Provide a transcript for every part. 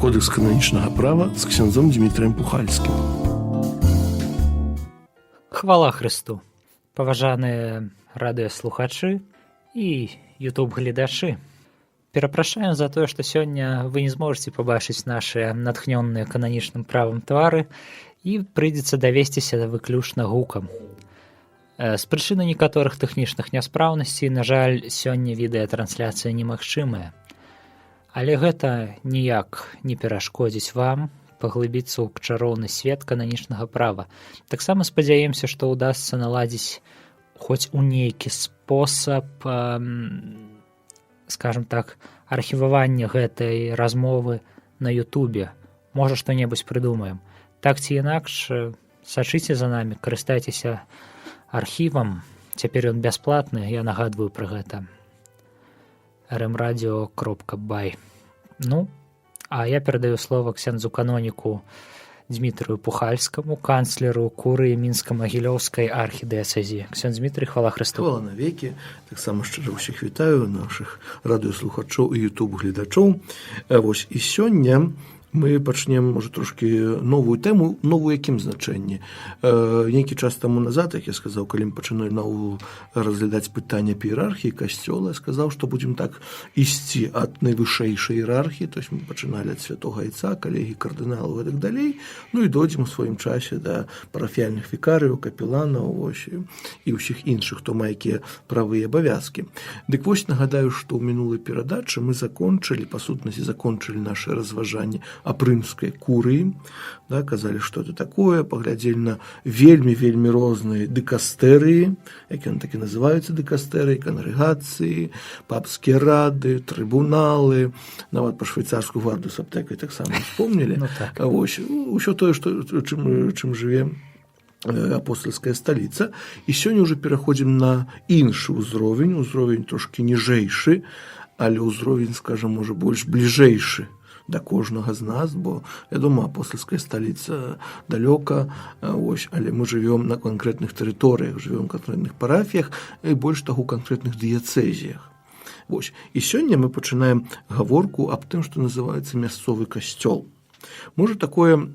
Кодекс кананічнага права з ксяндзом Дмітрыем Пухальскім. Хвала Христу, паважаныя радыёслухачы і ютуб-гледачы. Перапрашаем за тое, што сёння вы не зможаце пабачыць нашыя натхнёныя кананічным правам твары і прыйдзецца давесціся выключна гукам. З прычыны некаторых тэхнічных няспраўнасцей, на жаль, сёння відэатрансляцыя немагчымая. Але гэта ніяк не перашкодзіць вам паглыбіцца ў чароўны свет кананічнага права. Таксама спадзяемся, што ўдасца наладзіць хоць у нейкі спосаб, скажем так, архівавання гэтай размовы на Ютубе. Можа, што-небудзь прыдумаем. Так ці інакш, сачыце за намі, карыстайцеся архівам. Цяпер ён бясплатны, я нагадваю пра гэта. rmradio.by. Ну, а я перадаю слово ксяндзу-каноніку Дмітрыю Пухальскаму, канцлеру курыі Мінска-Магілёўскай архідыяцэзіі. Ксяндз Дмітрый, хвала Христу. Хвала навекі. Таксама шчыра ўсіх вітаю, нашых радыёслухачоў і ютуб-гледачоў. Вось і сёння мы пачнем, можа, трошкі новую тэму, новую якім значэнні. Нейкі час таму назад, як я сказаў, калі мы пачыналі наогул разглядаць пытанне па іерархіі касцёла, я сказаў, што будзем так ісці ад найвышэйшай іерархіі, то есть мы пачыналі ад святога айца, калегі кардыналаў і так далей, ну і дойдзем у сваім часе да парафіяльных вікарыяў, капеланаў, вось, і ўсіх іншых, хто мае якія правы і абавязкі. Дык вось нагадаю, што ў мінулай перадачы мы закончылі, па сутнасці закончылі нашы разважанні аб рымскай курыі, да, казалі, што это такое, паглядзелі на вельмі розныя дыкастэрыі, які яны так і называюцца дыкастэрыі, кангрэгацыі, папскія рады, трыбуналы, нават па швейцарскую гвардыю з аптэкай таксама успомнілі. Ну, так. Вось, усё тое, чым жыве апостольская сталіца. І сёння ўжо пераходзім на іншы ўзровень трошкі ніжэйшы, але ўзровень, скажам, можа, больш бліжэйшы да кожнага з нас, бо, вядома, апостольская сталіца далёка, ось, але мы жывём на канкрэтных тэрыторыях, жывём у канкрэтных парафіях і больш таго, у канкрэтных дыяцэзіях. Вось. І сёння мы пачынаем гаворку аб тым, што называецца мясцовы касцёл. Можа, такое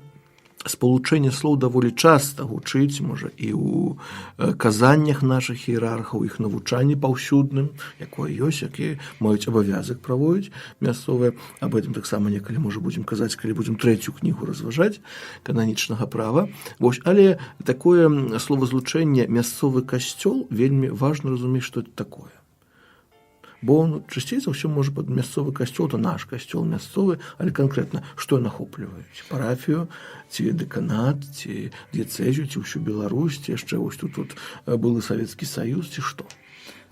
спалучэнне слоў даволі часта гучыць, можа, і ў казаннях нашых іерархаў, іх навучанні паўсюдным, якое ёсць, якія маюць абавязак праводзіць мясцовае. Аб гэтым таксама некалі, можа, будзем казаць, калі будзем трэцюю кнігу разважаць кананічнага права. Вось, але такое словазлучэнне мясцовы касцёл вельмі важна разумець, што это такое. Бо часцей за ўсё можа пад мясцовы касцёл, то наш касцёл мясцовы, але канкрэтна што нахопліваюць? Парафію, ці дэканат, ці дыяцэзію, ці ўсю Беларусь, ці яшчэ вось тут былы Савецкі Саюз, ці што?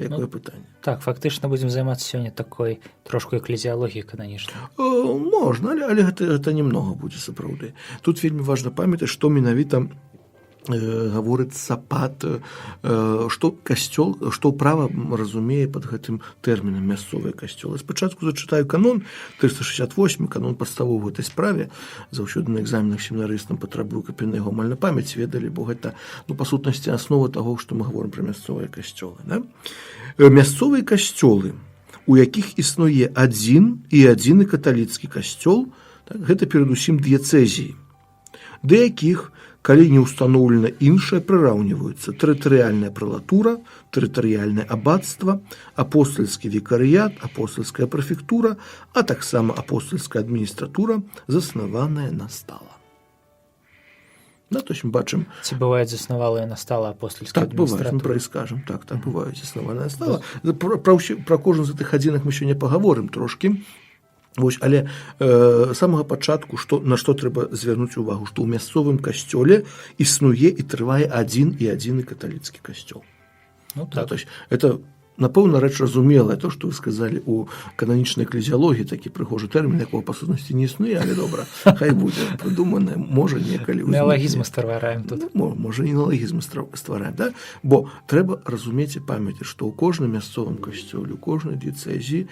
Якое пытанне? Так, фактычна будзем займацца сёння такой трошку эклезіялогіяй кананічнай. Можна, але гэта немнога будзе сапраўды. Тут вельмі важна памятаць, што менавіта гаворыцца пад, што касцёл, што права разумее пад гэтым тэрмінам мясцовыя касцёлы. Спачатку зачытаю канон 368, канон падставовы гэтай справе. Заўсёды на экзаменах семінарыстам патрабую, каб яны яго амаль на памяць ведалі, бо гэта, па сутнасці, аснова таго, што мы гаворым пра мясцовыя касцёлы. Да? Мясцовыя касцёлы, у якіх існуе адзіны каталіцкі касцёл, так, гэта перадусім дыяцэзіі, да якіх, калі не ўстаноўлена іншае, прыраўніваюцца тэрытарыяльная прэлатура, тэрытарыяльнае абацтва, апостальскі вікарыят, апостальская прэфектура, а таксама апостальская адміністратура, заснаваная на стала. Да, то есть мы бачым... Ці бывает заснавалая на стала апостальская адміністратура? Так, бывает, мы праіскажам, так, бываюць заснаваная стала. Пра кожны з гэтых адзінак мы сёння пагаворым трошкі. Вось, але самага пачатку, на што трэба звярнуць увагу, што ў мясцовым касцёле існуе і трывае адзіны каталіцкі касцёл. Ну, так. Да, то есть это, напэўна, рэч разумелая, то, што вы сказалі у кананічнай эклезіялогіі, такі прыгожы тэрмін, якого па сутнасці не існуе, але добра, хай будзе прыдуманае, можа некалі... Неалагізмы ствараем тут. Можа, і неалагізмы ствараем, да? Бо трэба разумець і памяці, што ў кожным мясцовым касцёле, у кожнай дыяцэзіі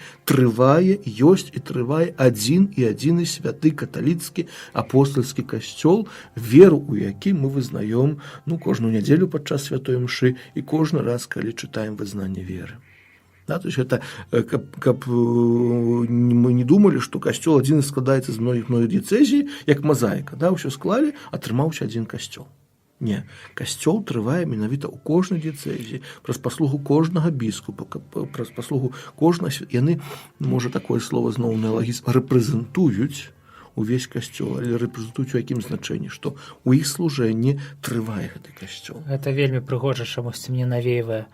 ёсць і трывае адзіны святы каталіцкі апостальскі касцёл, веру у які мы вызнаём, кожную нядзелю падчас святой мшы і кожны раз, калі чытаем вызнанне веры. Да, то есть это, каб мы не думали, што касцёл адзін складаецца з многіх дыяцэзій, як мазаіка, да, ўсё склалі, атрымаўся адзін касцёл. Не, касцёл трывае менавіта ў кожнай дыяцэзіі, праз паслугу кожнага біскупа, праз паслугу кожнага, яны, можа такое слово зноў неалагізм, рэпрэзентуюць увесь касцёл, але рэпрэзентуюць у якім значэнні, што ў іх служэнні трывае гэты касцёл. Гэта вельмі прыгожа, чамусьці мне навеявае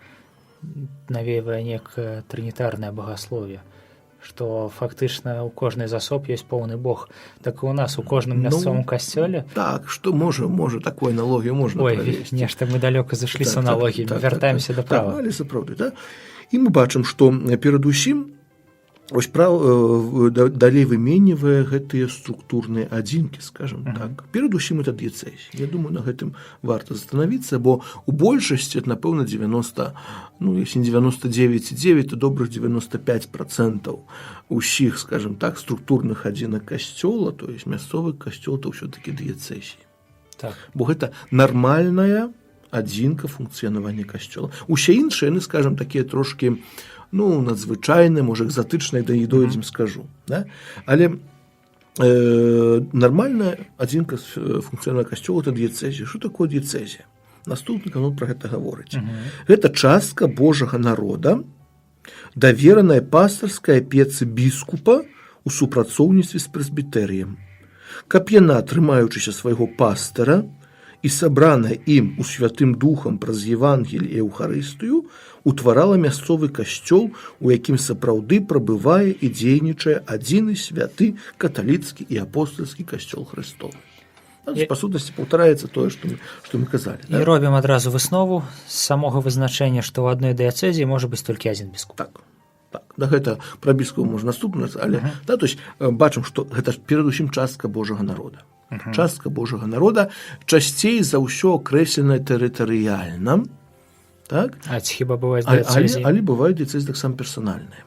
некае трынітарнае багасловие, што фактычна ў кожнай з асоб ёсць поўны Бог. Так і у нас у кожным мясцовым касцёле. Так, што можа такую аналогію можна правесці. Нешта мы далёка зышлі з аналогіямі, вяртаемся да права. Але сапраўды, да? І мы бачым, што перадусім вось далей выменьвае гэтыя структурныя адзінкі, скажем так. Перадусім это дыяцэзі. Я думаю, на гэтым варта застанавіцца, бо у большасці, напэўна, 90, если не 99,9, то добрых 95% усіх, скажем так, структурных адзінак касцёла, то есть мясцовы касцёл, то ўсё-такі дыяцэзі. Так. Бо гэта нармальная адзінка функцыянавання касцёла. Усе іншыя, яны, скажем, такія трошкі надзвычайны, можа, экзатычнай, да і дойдзем скажу. Да? Але нармальная адзінка функцыянавання касцёла – это дыяцэзія. Што такое дыяцэзія? Наступны канон пра гэта гаворыць. Гэта частка Божага народа, давераная пастарскай апецы біскупа у супрацоўніцтве з прэзбітэрыем. Каб яна, трымаючыся свайго пастара і сабраная ім у святым духам праз Евангелі і Еўхарыстыю, утварала мясцовы касцёл, у якім сапраўды прабывае і дзейнічае адзіны святы каталіцкі і апостальскі касцёл Христовы. Па сутнасці паўтараецца тое, што мы казалі. І робім адразу выснову з самога вызначэння, што ў адной дыяцэзіі можа быць толькі адзін біскуп. Так. Да гэта пра біскупа можна наступна, але то есть бачым, што гэта перадусім частка Божага народа. Частка Божага народа часцей за ўсё акрэсленая тэрытарыяльна. Так? А ці хіба бываюць дыяцэзіі? Але бываюць дыяцэзіі таксама персанальныя.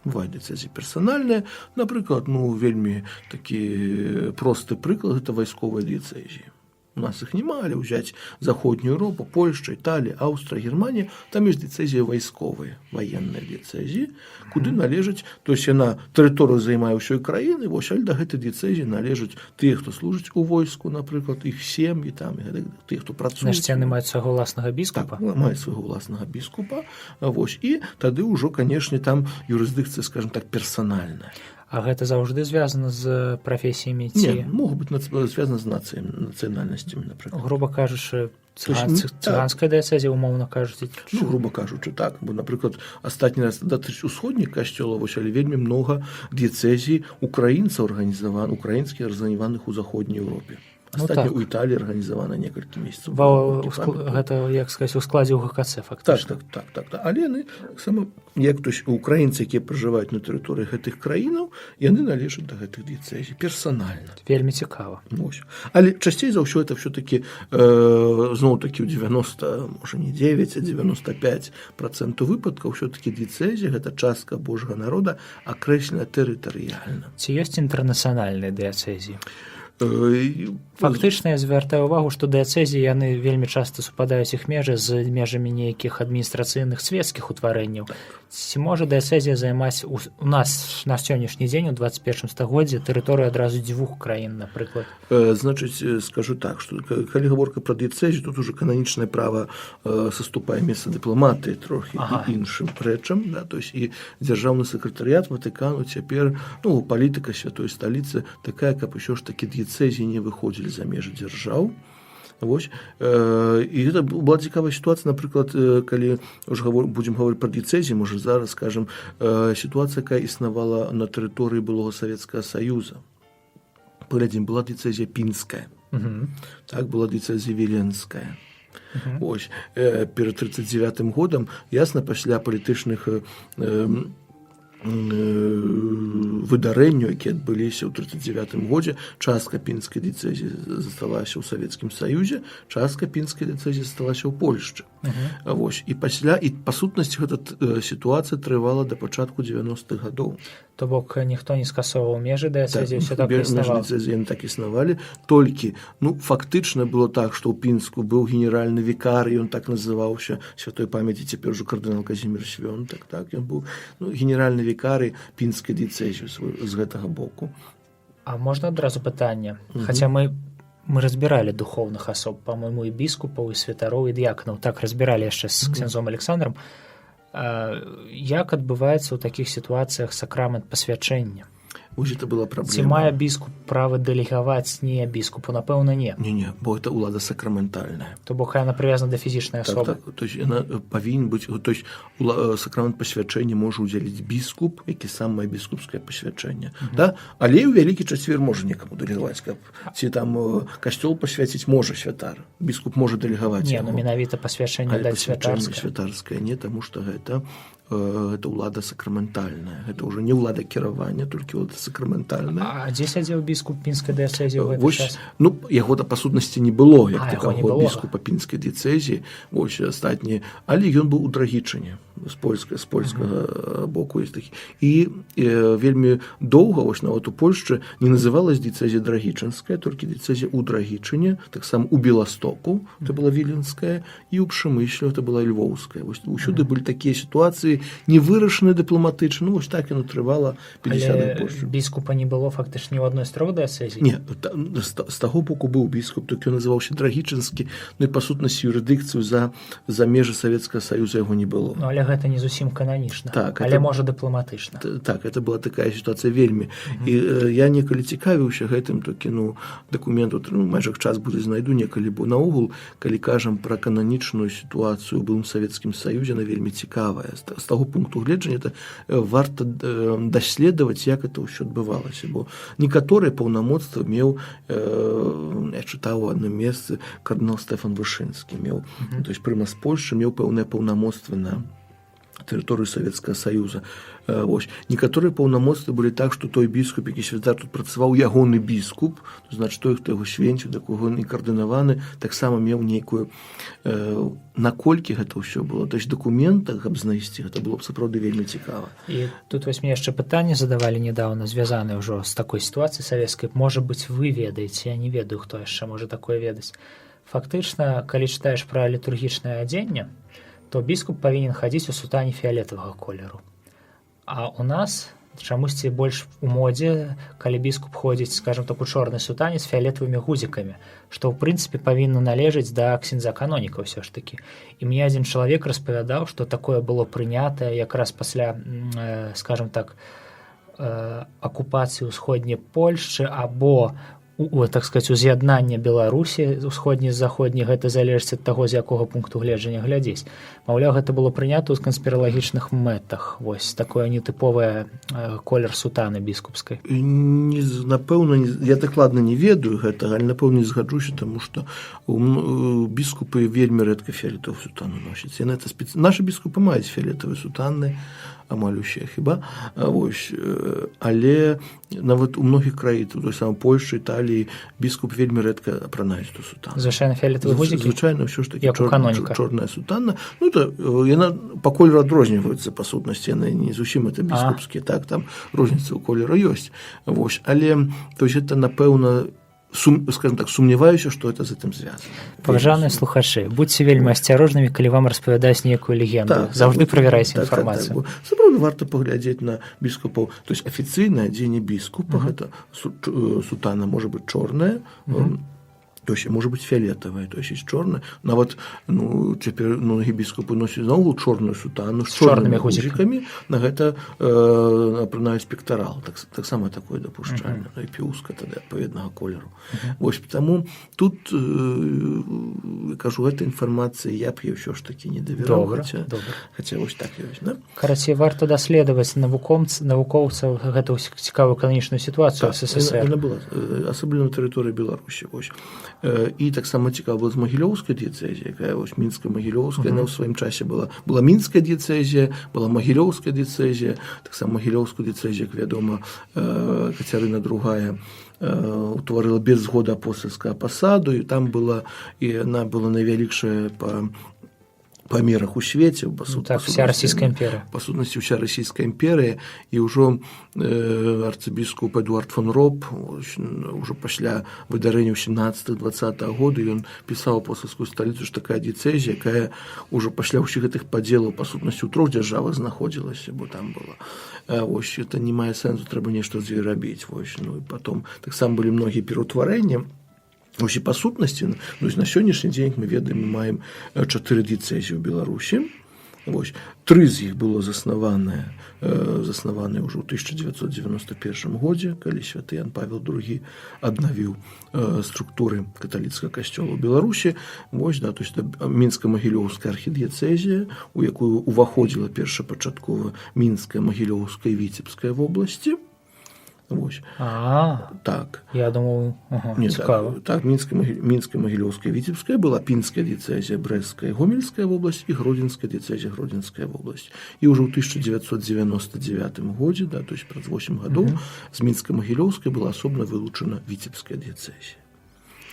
Бываюць дыяцэзіі персанальныя. Напрыклад, вельмі такі просты прыклад – гэта вайсковыя дыяцэзіі. У нас іх няма, але ўзяць Заходнюю Еўропу, Польшча, Італія, Аўстрыя, Германія, там ёсць дыяцэзіі вайсковыя, ваенныя дыяцэзіі, куды належаць, то есть яна тэрыторыю займае ўсёй краіны, але да гэтай дыяцэзіі належаць тыя, хто служыць у войску, напрыклад, іх сем'і, тыя, хто працуюць. Значыць, яны маюць свайго ўласнага біскупа? Так, маюць свайго ўласнага біскупа, і тады ўжо, канешне, там юрысдыкцыя, скажем так, персанальная. А гэта заўжды звязана з прафесіямі ці? Не, могуць быць звязана з нацыянальнасцямі, напрыклад. Груба кажучы, цыганская дыяцэзія, умоўна кажучы? Груба кажучы, так. Бо, напрыклад, астатні раз датычыць усходніх касцёлаў, але вельмі многа дыяцэзій украінцаў арганізаваных, украінскіх арганізаваных у Заходняй Еўропе. Астатні ў Італіі арганізавана некалькі месяцаў. Гэта, як сказаць, у складзе УГКЦ, фактычна. Так. Але яны, таксама, як украінцы, якія пражываюць на тэрыторыі гэтых краінаў, яны належаць да гэтых дыяцэзій персанальна. Вельмі цікава. Але часцей за ўсё это ўсё-такі, зноў-такі ў 90, можа не 9, а 95% выпадкаў ўсё-такі дыяцэзія – гэта частка Божага народа, акрэслена тэрытарыяльна. Ці ёсць інтэрнацыянальныя дыяцэзіі? Фактычна я звяртаю ўвагу, што дыяцэзіі яны вельмі часта супадаюць іх межы з межамі нейкіх адміністрацыйных свецкіх утварэнняў. Ці можа дыяцэзія займаць у нас на сённяшні дзень у 21 стагоддзі тэрыторыю адразу дзвюх краін, напрыклад? Значыць, скажу так, што калі гаворка пра дыяцэзію, тут ужо кананічнае права саступае месца дыпламатыі трохі і іншым рэчам, то есть і дзяржаўны сакратарыят Ватыкану цяпер, палітыка святой сталіцы такая, каб усё ж такі дыяцэзіі не выходзілі за межы дзяржаў. І гэта была цікавая сітуацыя, напрыклад, калі ўжо будзем гаварыць пра дыяцэзіі, можа зараз скажам, сітуацыя, якая існавала на тэрыторыі былога Савецкага Саюза. Паглядзім, была дыяцэзія пінская, так, была дыяцэзія віленская. Перад 39 годам, ясна, пасля палітычных выдарэнняў, якія адбыліся ў 39 годзе, частка пінскай дыяцэзіі засталася ў Савецкім Саюзе, частка пінскай дыяцэзіі засталася ў Польшчы. І па сутнасці гэта сітуацыя трывала да пачатку 90-х гадоў. То бок ніхто не скасоўваў межы дыяцэзіі, ўсё так і межы існавала. дыяцэзіі яны так існавалі, толькі фактычна было так, што ў Пінску быў генеральны вікарый, ён так называўся, святой памяці цяпер ужо кардынал Казімір Свёнтак, так, ён быў генеральны вікарый пінскай дыяцэзіі з гэтага боку. А можна адразу пытанне? Хаця мы разбіралі духоўных асоб, па-мойму, і біскупаў, і святароў, і дыяканаў, так разбіралі яшчэ з ксяндзом Александром. Як адбываецца ў такіх сітуацыях сакрамент пасвячэння? Вось это была праблема. Ці мае біскуп права дэлегаваць не біскупу? Напэўна, не. Не, бо это ўлада сакраментальная. То бок яна прывязана да фізічнай асобы. Так, то есть яна павінен быць, то есть сакрамент пасвячэння можа ўдзяліць біскуп, які сам мае біскупскае пасвячэнне, да? Але ў вялікі чацвер можа некаму дэлегаваць, каб ці там касцёл пасвяціць можа святар. Біскуп можа дэлегаваць. Не, ну менавіта пасвячэнне даць святарскае. Святарскае не, таму што гэта ўлада сакраментальная. Гэта ўжо не ўлада кіравання, толькі ўлада сакраментальная. А дзе сядзеў біскуп пінскай дыяцэзіі ў гэты час? Ну, яго па сутнасці не было, як яго не такога было. біскупа пінскай дыяцэзіі, вось астатнія, але ён быў у Драгічыне, з польскага боку ёсць такі. І вельмі доўга, вось нават у Польшчы, не называлась дыяцэзія Драгічынская, толькі дыяцэзія ў Драгічыне, таксама у Беластоку, это была Віленская, і ў Пшемысле, это была Львоўская. Вось усюды былі такія сітуацыі, не вырашаны дыпламатычна, вось так яно трывала 50 Але Польшчы. біскупа не было фактычна ні ў адной з трох дыяцэзій? Не, з таго боку быў біскуп, толькі ён называўся Драгічынскі, ну і па сутнасці юрысдыкцыю за межы Савецкага Саюза яго не было. Ну, але гэта не зусім кананічна, Так, але это... можа дыпламатычна. Так, это была такая сітуацыя вельмі. І я некалі цікавіўся гэтым, то кіну дакумент, майже час будзе знайду некалі, бо наогул, калі кажам пра кананічную сітуацыю ў былым Савецкім Саюзе, она вельмі цікавая. З таго пункту гледжання это варта даследаваць, як это ўсё адбывалася, бо некаторыя паўнамоцтвы меў, я чытаў у адным месцы, кардынал Стэфан Вышынскі меў, то есть прымас Польшчы меў пэўныя паўнамоцтвы на тэрыторыю Савецкага Саюза. Вось. Некаторыя паўнамоцтвы былі так, што той біскуп, які святар тут працаваў, ягоны біскуп, значыць той, хто яго свенціў, да кого не кардынаваны, таксама меў нейкую, наколькі гэта ўсё было. То есть дакументах, каб знайсці, гэта было б сапраўды вельмі цікава. І тут вось мне яшчэ пытанне задавалі недавно, звязанае ўжо з такой сітуацыяй савецкай. Можа быць, вы ведаеце, я не ведаю, хто яшчэ можа такое ведаць. Фактычна, калі чытаеш пра літургічнае адзенне, то біскуп павінен хадзіць у сутане фіялетавага колеру. А у нас чамусьці больш у модзе, калі біскуп ходзіць, скажем так, у чорнай сутане з фіялетавымі гузікамі, што ў прынцыпе павінна належаць да ксяндза-каноніка ўсё ж такі. І мне адзін чалавек распавядаў, што такое было прынятае якраз пасля, скажем так, акупацыі ўсходняй Польшчы або так сказать, уз'яднання Беларусі усходняй з заходняй, гэта залежыць ад таго, з якога пункту гледжання глядзець. Маўляў, гэта было прынята ў канспіралагічных мэтах. Вось такое нетыповае колер сутаны біскупскай. Напэўна, я дакладна не ведаю гэтага, але напэўна не згаджуся, таму што біскупы вельмі рэдка фіялетавую сутану носяць. Нашы біскупы маюць фіялетавыя сутаны, амаль усе хіба. Вось. Але нават у многіх краін, той самай Польшчы, Італіі, біскуп вельмі рэдка апранаюць ту сутану. Звычайна фіялетавыя гузікі? Звычайна ўсё ж такі чорная сутана. Ну, то яна па колеру адрозніваецца па сутнасці, яна не зусім это біскупскія, так, там розніца ў колеру ёсць. Вось. Але, то есть, это, напэўна, скажем так, сумняваюся, што это з гэтым звязана. Паважаныя слухачы, будьце вельмі асцярожнымі, калі вам распавядаюць нейкую легенду. Заўжды правярайце інфармацыю. Сапраўды варта паглядзець на біскупаў. То есть афіцыйнае адзенне біскупа, гэта сутана можа быць чорная, то есть можа быць фіялетавая, то есть чорная. Нават, цяпер многія біскупы носяць наогул чорную сутану з чорнымі гузікамі, на гэта апранаюць пектарал. Таксама такое дапушчальна. І піўска тады адпаведнага колеру. Вось, таму тут, кажу, гэтай інфармацыі я б ўсё ж такі не давяраў, хаця вось так ёсць. Карацей, варта даследаваць навукоўцаў гэтую цікавую кананічную сітуацыю ў СССР. Яна была, асабліва на тэрыторыі Беларусі. І таксама цікава была з магілёўскай дыяцэзіі, якая вось мінска-магілёўская, яна ў сваім часе была мінская дыяцэзія, была магілёўская дыяцэзія, таксама магілёўскую дыяцэзію, як вядома, Кацярына II утварыла без згоды апостальскага пасаду, і там была, і яна была найвялікшая па памерах у свеце, вся расійская імперія. Па сутнасці ўся расійская імперія, і ўжо арцыбіскуп Эдуард фон Роб ўжо пасля выдарэння ў 17-20 годы ён пісаў апостальскую сталіцу, што такая дыцэзія, якая ўжо пасля ўсіх гэтых падзелаў па сутнасці ў 3 дзяржавах знаходзілася, бо там была. Вось, это не мае сэнсу, трэба нешта з ёй рабіць. Вось, ну, і потом таксама былі многія пераўтварэнні. Вось, і па сутнасці, ну, на сённяшні дзень мы ведаем, мы маем 4 дыцэзіі ў Беларусі. Вось, 3 з іх было заснаваныя ўжо ў 1991 годзе, калі святы Ян Павел II аднавіў структуры каталіцкага касцёла ў Беларусі. Вось, да, то есть мінска-магілёўская архідыецэзія, у якую уваходзіла першапачаткова мінская, магілёўская і віцебская вобласці. Вось. Так. Я думаю, цікаво. Так, мінская, магілёўская, віцебская, была пінская дыцэзія, брэсцкая, гомельская вобласць і гродзенская дыцэзія, гродзенская вобласць. І ўжо ў 1999 годзе, да, то есть праз 8 гадоў, з мінска-магілёўскай была асобна вылучана віцебская дыцэзія.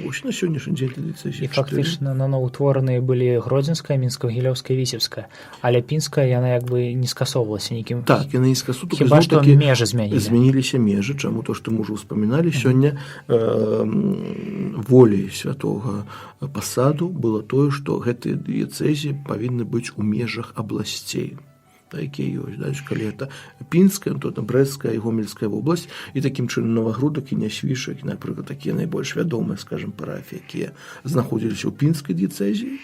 Вось, на сённяшні дзень дыцэзія 4. І фактычна новаўтвораныя былі гродзенская, мінска-магілёўская, віцебская, але пінская, яна як бы не скасоўвалася нікім. Так, яна не скасовалася. Хіба што межы змянілі. Змяніліся межы, чаму то, што мы ўжо ўспаміналі, сёння волей святога пасаду было тое, што гэтыя дыецэзіі павінны быць у межах абласцей. Якія ёсць, да, калі гэта пінская, то там брэсцкая і гомельская вобласць, і такім чынам Новагрудак і Нясвішак, напрыклад, такія найбольш вядомыя, скажем, парафіі, якія знаходзіліся ў пінскай дыцэзіі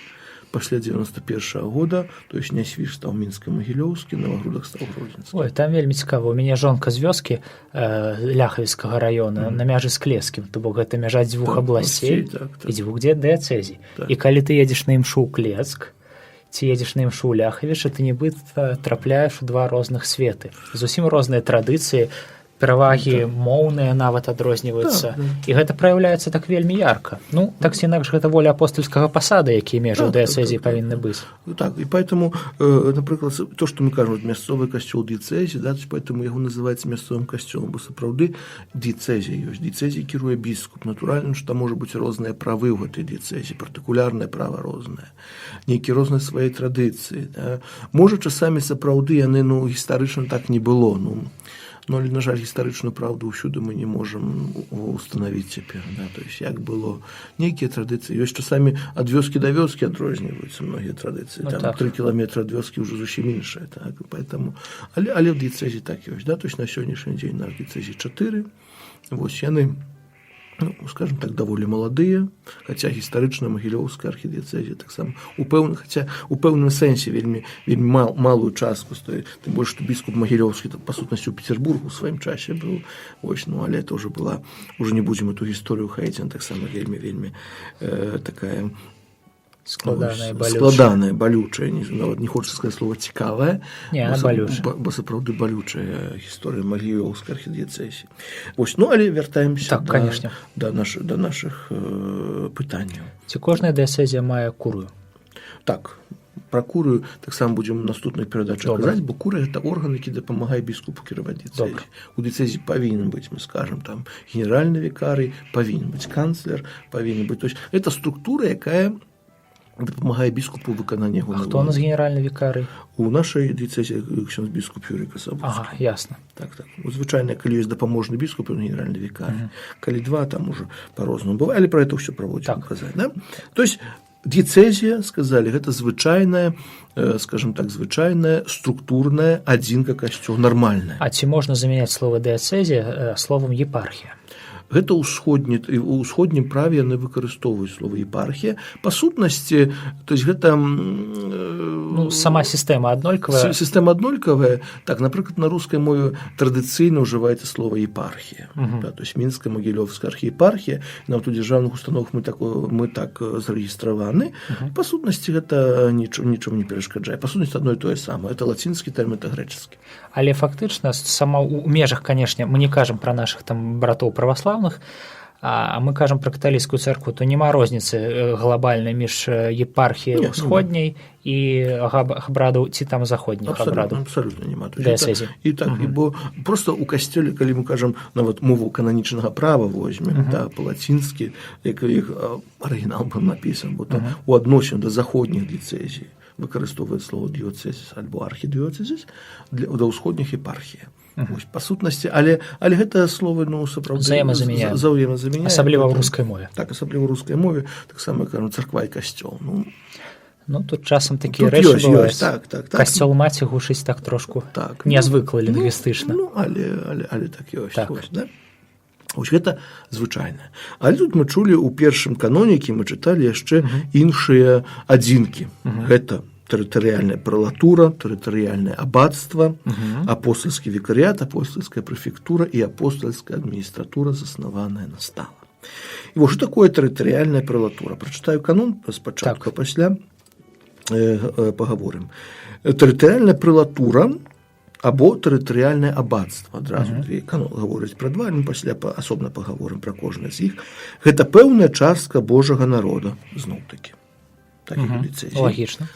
пасля 91 года, то есть Нясвіш стаў мінска-магілёўскі, Новагрудак стаў гродзенскі. Ой, там вельмі цікава. У мяне жонка з вёскі Ляхавіцкага раёна на мяжы з Клецкім, то бок гэта мяжа дзвюх абласцей і дзвюх дыецэзій. І калі ты едзеш на імшу ў Клецк, ці едзеш на імшу ў Ляхавіч, ты нібыта трапляеш у 2 розных светы. Зусім розныя традыцыі, перавагі моўныя нават адрозніваюцца. І гэта праяўляецца так вельмі ярка. Ну, так ці інакш, гэта воля апостальскага пасада, якія межы ў дыецэзіі павінны быць. Так, і поэтому, напрыклад, то, што мы кажам, мясцовы касцёл дыецэзіі, да, поэтому яго называецца мясцовым касцёлам, бо сапраўды дыецэзія ёсць. Дыецэзіяй кіруе біскуп. Натуральна, што там можа быць розныя правы ў гэтай дыецэзіі, партыкулярнае права рознае, нейкія розныя свае традыцыі. Да. Можа, часамі сапраўды яны, ну, гістарычна так не было, ну, але, на жаль, гістарычную праўду ўсюды мы не можам устанавіць цяпер. Да? То есть, як было, нейкія традыцыі. Ёсць часамі ад вёскі да вёскі адрозніваюцца многія традыцыі. Там 3 кіламетры ад вёскі ўжо зусім іншае. Так? Поэтому, але в дыецэзіі так ёсць. Да? То есть, на сённяшні дзень наш дыецэзій 4. Вось яны, ну, скажем так, даволі маладыя, хаця гістарычная магілёўская архідыецэзія таксама у пэўным сэнсе вельмі малую частку стоіць. Тым больш, што біскуп магілёўскі па сутнасці ў Петербургу ў сваім часе быў. Вось, ну, але это ўжо была, ўжо не будзем эту гісторыю хаіць, она таксама вельмі такая складаная, балючая, нават не хочется сказаць слова цікавая, бо сапраўды балючая гісторыя магілёўскай архідыецэзіі. Вось, ну, але вяртаемся да нашых пытанняў. Ці кожная дыецэзія мае курыю? Так, пра курыю таксама будзем у наступных перадачах казаць, бо курыя гэта орган, які дапамагае біскупу кіраваць дыецэзіяй. У дыецэзіі павінен быць, мы скажам, там генеральны вікарый, павінен быць канцлер, павінен быць, то есть это структура, якая дапамагае біскупу выканання яго. А хто у нас генеральны вікарый? У нашай дыецэзіі ксёндз біскуп Юрый Касабоцкі. Ага, ясна. Так. Звычайна, калі ёсць дапаможны біскуп, ён генеральны вікарый. Калі 2, там уже па-рознаму бывае, але пра гэта ўсё праводзім казаць, да? То есть дыецэзія, сказалі, гэта звычайная, скажем так, звычайная структурная адзінка касцёла, нармальная. А ці можна замяняць слова дыецэзія словам епархія? Гэта у ўсходнім праве яны выкарыстоўваюць слова епархія. Па сутнасці, то есть гэта... Ну, сама сістэма аднолькавая. Сістэма аднолькавая. Так, напрыклад, на рускай мове традыцыйна ўжываецца слова епархія. Да, то есть Мінская магілёўская архіепархія, нават у дзяржаўных установах мы так зарэгістраваны. Па сутнасці гэта нічому не перашкаджае. Па сутнасці адно і тое самае. Это лацінскі тэрмін, это грэчаскі. Але фактычна, сама ў межах, канешне, мы не кажам пра нашых там братоў праваслаўных, а мы кажам пра каталіцкую цэркву, то няма розніцы глобальнай між епархіяй усходняй і абрадаў ці там заходніх абрадаў. Абсалютна няма. Дыецэзій. І так, бо проста ў касцёле, калі мы кажам нават мову кананічнага права возьмем, да, па-лацінскі, як іх арыгінал быў напісан, бо там у адносін да заходніх дыецэзій. выкарыстоўвае слово дыёцэзіс альбо архідыёцэзіс да ўсходніх епархія. Па сутнасці, але гэта словы сапраўды взаемазамяняюць, асабліва ў рускай мове. Так, асабліва ў рускай мове, таксама кажу царква і касцёл. Тут часам такія рэчы бываюць. Так. Касцёл маці гучыць так трошку нязвыкла лінгвістычна. Але так ёсць. Вось гэта звычайна. Але тут мы чулі ў першым каноніке, мы чыталі яшчэ іншыя адзінкі. Гэта тэрытарыяльная прэлатура, тэрытарыяльнае абацтва, апостальскі викарыят, апостальская прэфектура і апостальская адміністратура, заснаваная на стала. І вось што такое тэрытарыяльная прэлатура? Прачытаю канон спачатку, а пасля пагаворым. Тэрытарыяльная прэлатура або тэрытарыяльнае абацтва. Адразу канон гаворыць пра два, мы пасля асобна пагаворым пра кожны з іх. Гэта пэўная частка Божага народа, зноў-такі. Логічна.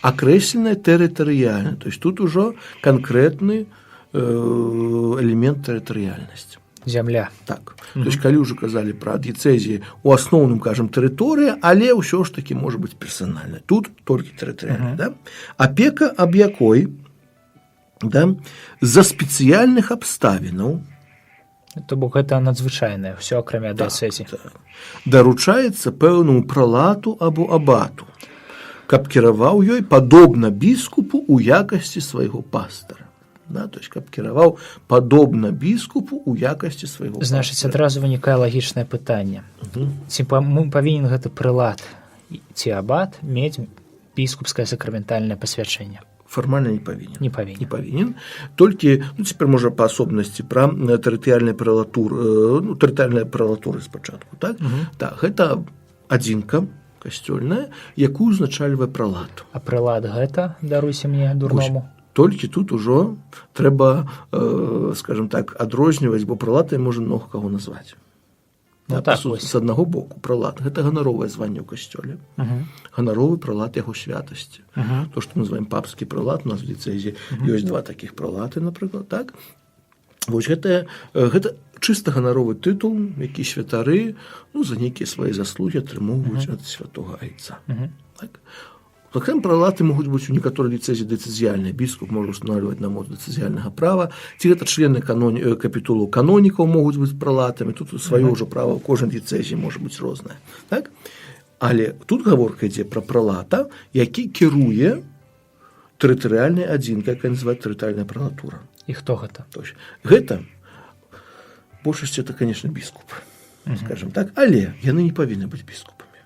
Акрэсленая тэрытарыяльна, то есть тут ужо канкрэтны элемент тэрытарыяльнасці. Зямля. Так. То есть калі ўжо казалі пра дыяцэзіі, у асноўным кажам тэрыторыя, але ўсё ж такі можа быць персанальна. Тут толькі тэрытарыяльна. Апека аб якой з-за спецыяльных абставінаў, то бок гэта надзвычайнае, ўсё акрамя дыяцэзіі. Даручаецца пэўнаму прэлату або абату, каб кіраваў ёй падобна біскупу ў якасці свайго пастара. То есть, каб кіраваў падобна біскупу ў якасці свайго пастара. Значыць, адразу вынікае лагічнае пытанне. Ці павінен гэты прэлат ці абат мець біскупскае сакраментальнае пасвячэнне? Фармальна не павінен. Не павінен. Толькі, цяпер можа па асобнасці пра тэрытарыяльныя прэлатуры, тэрытарыяльныя прэлатуры спачатку, так? Так, гэта адзінка касцёльная, якую узначальвае прэлат. А прэлат гэта, даруйся мне, дурному? Толькі тут ужо трэба, скажем так, адрозніваць, бо прэлатам можа многа каго назваць. З аднаго боку прэлат гэта ганаровае званне ў касцёле, ганаровы прэлат яго святасці. То, што мы называем папскі прэлат, у нас в дыяцэзіі ёсць два такіх прэлаты, напрыклад, так? Вось гэта чыста ганаровы тытул, які святары за нейкія свае заслугі атрымоўваюць ад святога айца. Таксама прэлаты могуць быць у некаторых дыяцэзіі дэцызіяльныя. Біскуп можа устанаўліваць на моц дэцызіяльнага права, ці гэта члены капітулу канонікаў могуць быць прэлатамі, тут сваё ўжо права ў кожнай дыяцэзіі можа быць рознае. Але тут гаворка ідзе пра прэлата, які кіруе тэрытарыяльнай адзінкай, якая называецца тэрытарыяльная прэлатура. І хто гэта? Гэта, большасці, это, конечно, біскуп, скажем так, але яны не павінны быць біскупамі.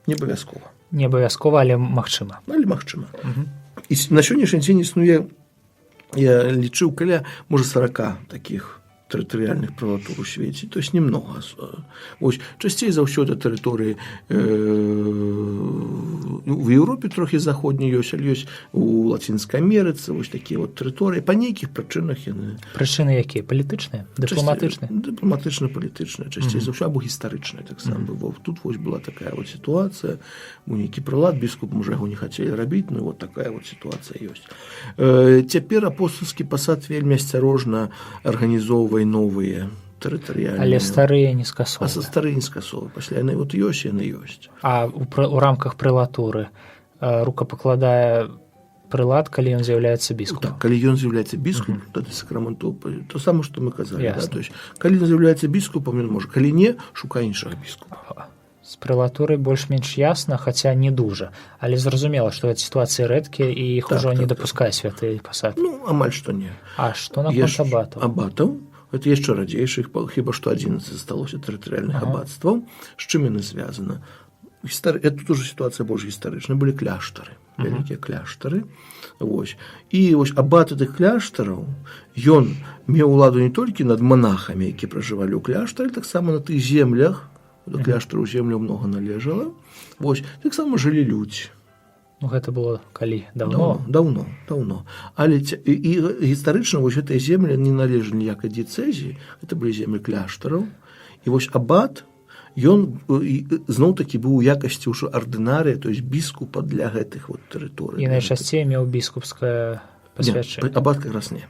Не абавязкова. Не абавязкова, але магчыма. І на сённяшні дзень існуе, я лічыў, каля, можа, 40 такіх тэрытарыяльных прэлатур у свеце, то есть немного. Часцей за ўсё это тэрыторыі в Еўропе трохі заходняй ёсць, але ёсць у Лацінскай Амерыцы, вось такія тэрыторыі, па нейкіх прычынах яны. Прычыны якія? Палітычныя? Дыпламатычныя? Дыпламатычна-палітычныя, часцей за ўсё, або гістарычныя таксама. Тут вось была такая сітуацыя, у нейкі прэлат, біскуп, можа, яго не хацелі рабіць, ну такая сітуацыя ёсць. Цяпер апостальскі пасад вельмі асцярожна арганізоўвае новыя тэрытарыяльныя. Але старыя не скасовыя. Старыя не скасовыя. Пасля яны ёсць, яны ёсць. А ў рамках прэлатуры рукапакладае прэлат, калі ён з'яўляецца біскупам? Так, калі ён з'яўляецца біскупам, тады сакраменту, то самае, што мы казалі. Калі ён з'яўляецца біскупам, ён можа. Калі не, шукай іншага біскупа. З прэлатурай больш-менш ясна, хаця не дужа. Але зразумела, што гэта сітуацыі рэдкія, і іх ужо не дапускае святы пасад. Амаль што не. А што наконт абатаў? Абатаў? Гэта яшчэ радзейшых, хіба што 11 засталося тэрытарыяльных абацтваў. З чым яны звязаны? Тут уже сітуацыя больш гістарычная. Былі кляштары, вялікія кляштары. І абат тых кляштараў, ён меў уладу не толькі над манахамі, які пражывалі ў кляштары, таксама на тых землях, до кляштару землю много належала. Таксама жылі людзі. Гэта было калі? Даўно? Даўно. Але і гістарычна гэтыя землі не належалі ніякай дыяцэзіі, гэта былі землі кляштараў. І абат, ён зноў-такі быў у якасці ўжо ардынарыя, то есть біскупа для гэтых тэрыторый. І найчасцей меў біскупскае пасвячэнне? Абат как раз не.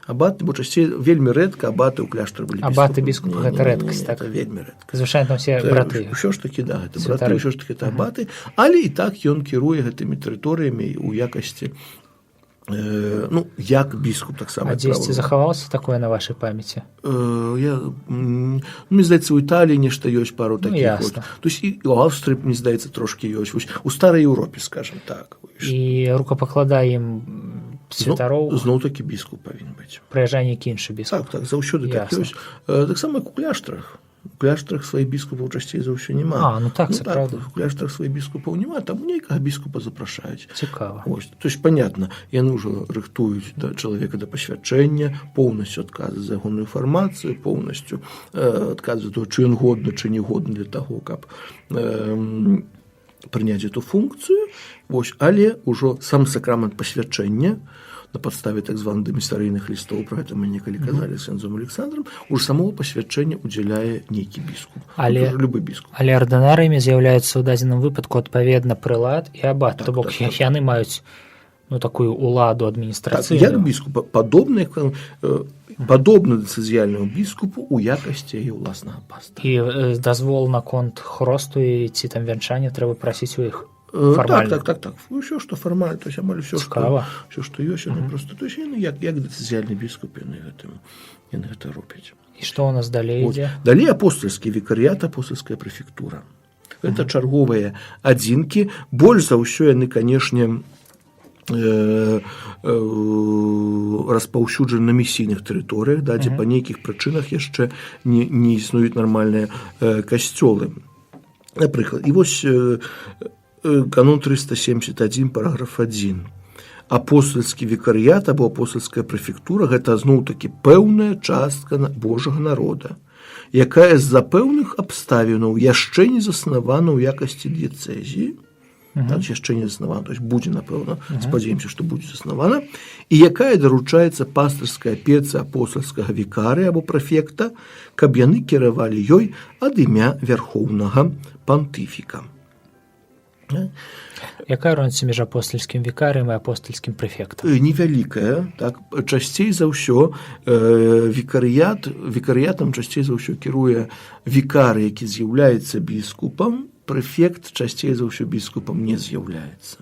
Абаты, бо часцей вельмі рэдка абаты ў кляштары былі Абаты біскупы гэта рэдкасць, так? это вельмі рэдка. Звычайна там все браты. Ўсё ж такі, да, гэта Святары. браты, ўсё ж такі это абаты, але і так ён кіруе гэтымі тэрыторыямі ў якасці як біскуп таксама. А дзесьці захавалася такое на вашай памяці? Мне здаецца, у Італіі нешта ёсць пару такіх. Ясна. То есть і ў Аўстрыі, мне здаецца, трошкі ёсць. У старай Еўропе, скажем так. І рукапакладае ім святароў Зноў такі біскуп павінен быць. прыязджае нейкі іншы біскуп. Так, заўсёды так Ясна. ёсць. Таксама як у кляштарах. У кляштарах сваіх біскупаў часцей за ўсё няма. Так, це правда. У кляштарах сваіх біскупаў няма, там нейкага біскупа запрашаюць. Цікава. То есть, понятно, яны ўжо рыхтуюць чалавека да пасвячэння, поўнасцю адказваюць за ягоную інфармацыю, поўнасцю адказваюць то, чи ён годны, чи не годны для таго, каб прыняць эту функцыю. Але ўжо сам сакрамент пасвячэння на падставе так званых дэмісарыйных лістоў, пра гэта мы некалі казалі з князём Александром, уже самого пасвячэння удзяляе нейкі біскуп. Любы біскуп. Але ардынарыямі з'яўляюцца ў дадзеным выпадку адпаведна прылад і абат, то бок яны маюць такую уладу адміністрацыйную. Як біскупа, падобны дэцызіяльнаму біскупу ў якасці яе ўласнага пастора. І дазвол наконт хросту і ці там вянчання трэба прасіць у іх формально. Так. Усё, што фармальна, то есть амаль усё, што ёсць, яны просто, то есть яны як дэцызіяльны біскуп, яны гэта робяць. І што ў нас далей ідзе? Далей апостальскі вікарыят, апостальская прэфектура. Гэта чарговыя адзінкі. Больш за ўсё яны, канешне, распаўсюджаны на місійных тэрыторыях, дзе па нейкіх прычынах яшчэ не існуюць нармальныя касцёлы. Напрыклад, і вось канон 371, параграф 1. Апостальскі вікарыят або апостальская прэфектура – гэта зноў-такі пэўная частка Божага народа, якая з-за пэўных абставінаў яшчэ не заснавана ў якасці дыяцэзіі, яшчэ не заснавана, то есть будзе, напэўна, спадзяемся, што будзе заснавана, і якая даручаецца пастырскай апецы апостальскага вікарыя або прэфекта, каб яны кіравалі ёй ад імя вярхоўнага пантыфіка. Якая розніца між апостальскім вікарыем і апостальскім прэфектам? Невялікая. Часцей за ўсё вікарыятам часцей за ўсё кіруе вікар, які з'яўляецца біскупам, прэфект часцей за ўсё біскупам не з'яўляецца.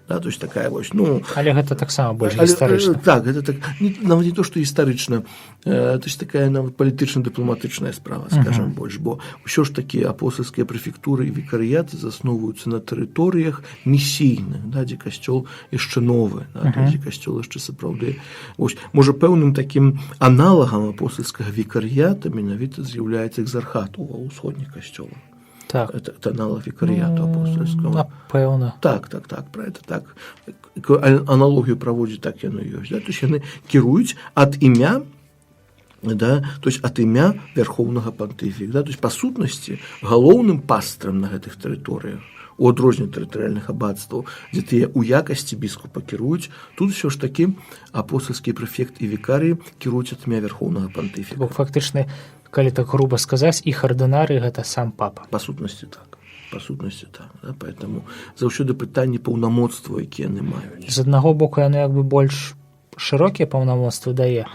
То есть такая вось, але гэта таксама больш гістарычна. Так, гэта так, нават не то, што гістарычна, то есть такая нават палітычна-дыпламатычная справа, скажам больш, бо ўсё ж такі апостальскія прэфектуры і вікарыяты засноўваюцца на тэрыторыях місійных, дзе касцёл яшчэ новы, дзе касцёл яшчэ сапраўды. Можа, пэўным такім аналагам апостальскага вікарыята менавіта з'яўляецца экзархат ва ўсходніх касцёлах. Так. Это аналог вікарыяту апостальскага. Напэўна. Так, про это так. Аналогію праводзіць, так яно ёсць. То есть яны кіруюць ад імя, то есть ад імя вярхоўнага пантыфіка. То есть па сутнасці галоўным пастрам на гэтых тэрыторыях, у адрозненні тэрытарыяльных абацтваў, дзе тыя ў якасці біскупа кіруюць, тут ўсё ж такі апостальскі прэфект і вікарый кіруюць ад імя вярхоўнага пантыфіка. Бо фактычна, калі так груба сказаць, іх ардынары гэта сам папа. Па сутнасці так. Поэтому заўсёды пытанне паўнамоцтва, якія яны маюць. З аднаго боку, яно як бы больш шырокія паўнамоцтвы дае,